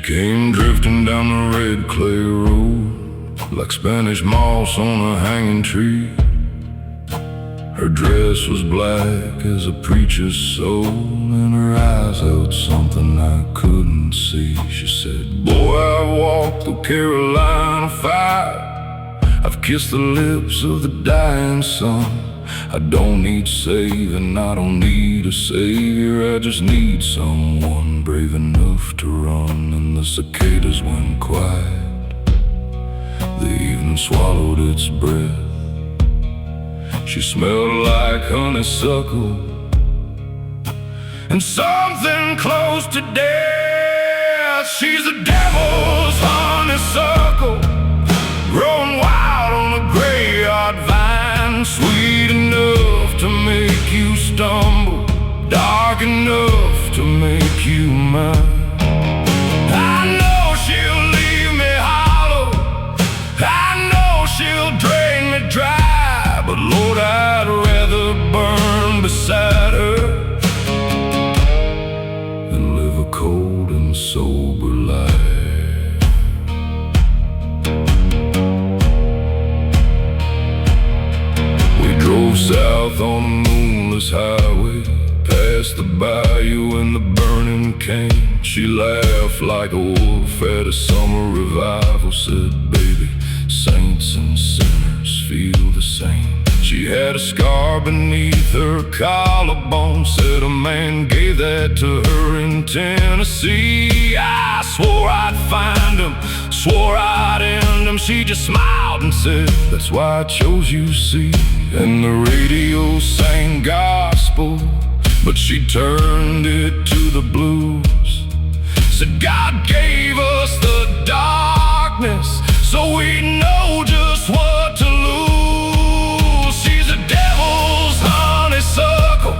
came drifting down the red clay road, like Spanish moss on a hanging tree. Her dress was black as a preacher's soul, and her eyes held something I couldn't see. She said, "Boy, I've walked the Carolina fire, I've kissed the lips of the dying sun. I don't need saving, I don't need a savior, I just need someone brave enough to run." And the cicadas went quiet, the evening swallowed its breath. She smelled like honeysuckle and something close to death. She's the devil's honeysuckle, growing wild on a graveyard vine, sweet enough to make you stumble, dark enough to make you mine. I know she'll leave me hollow, I know she'll drain me dry, but Lord, I'd rather burn beside her than live a cold and sober life. We drove south on a moonless highway, past the bayou and the burning cane. She laughed like a wolf at a summer revival, said, "Baby, saints and sinners feel the same." She had a scar beneath her collarbone, said a man gave that to her in Tennessee. I swore I'd find him, swore I'd end him. She just smiled and said, "That's why I chose you, see." And the radio sang gospel, but she turned it to the blues. Said God gave us the darkness so we know just what to lose. She's a devil's honeysuckle,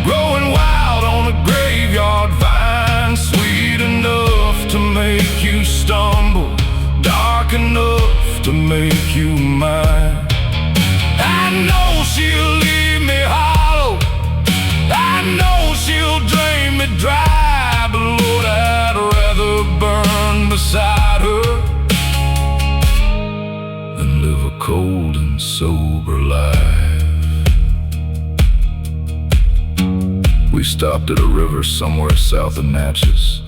growing wild on a graveyard vine, sweet enough to make you stumble, dark enough to make you mine. I know she'll leave me hollow, I know she'll drain me dry, but Lord, I'd rather burn beside her than live a cold and sober life. We stopped at a river somewhere south of Natchez.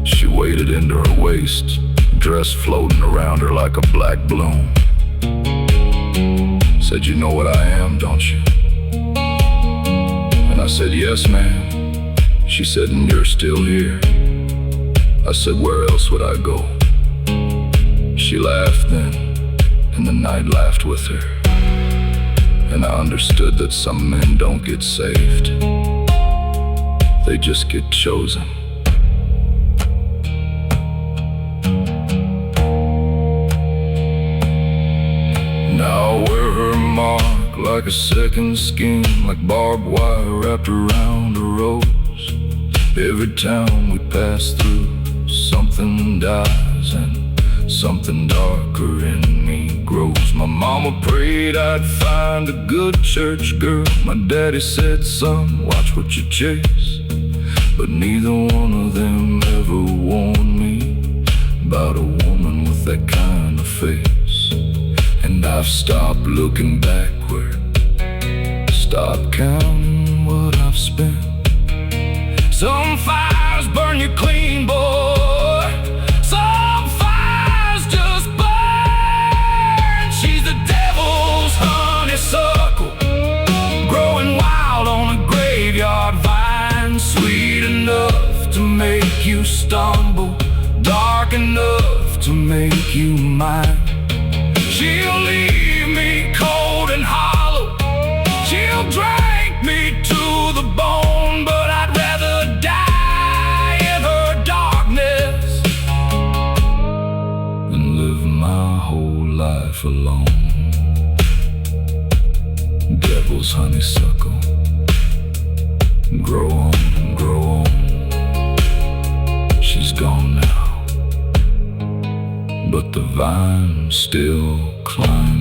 She waded into her waist, dress floating around her like a black balloon. Said, "You know what I am, don't you?" And I said, "Yes, ma'am." She said, "And you're still here?" I said, "Where else would I go?" She laughed then, and the night laughed with her. And I understood that some men don't get saved, they just get chosen. Now I wear her mark like a second skin, like barbed wire wrapped around a rose. Every town we pass through, something dies and something darker in me grows. My mama prayed I'd find a good church girl. My daddy said, "Son, watch what you chase." But neither one of them ever warned me about a woman with that kind of face. And I've stopped looking backward, stopped counting what I've spent. Some fires burn you clean, boy, some fires just burn. She's the devil's honeysuckle, growing wild on a graveyard vine, sweet enough to make you stumble, dark enough to make you mine. She'll leave me cold and hollow, she'll drink me to the bone, but I'd rather die in her darkness than live my whole life alone. Devil's honeysuckle, grow on, grow on. She's gone now, but the vine still climbs.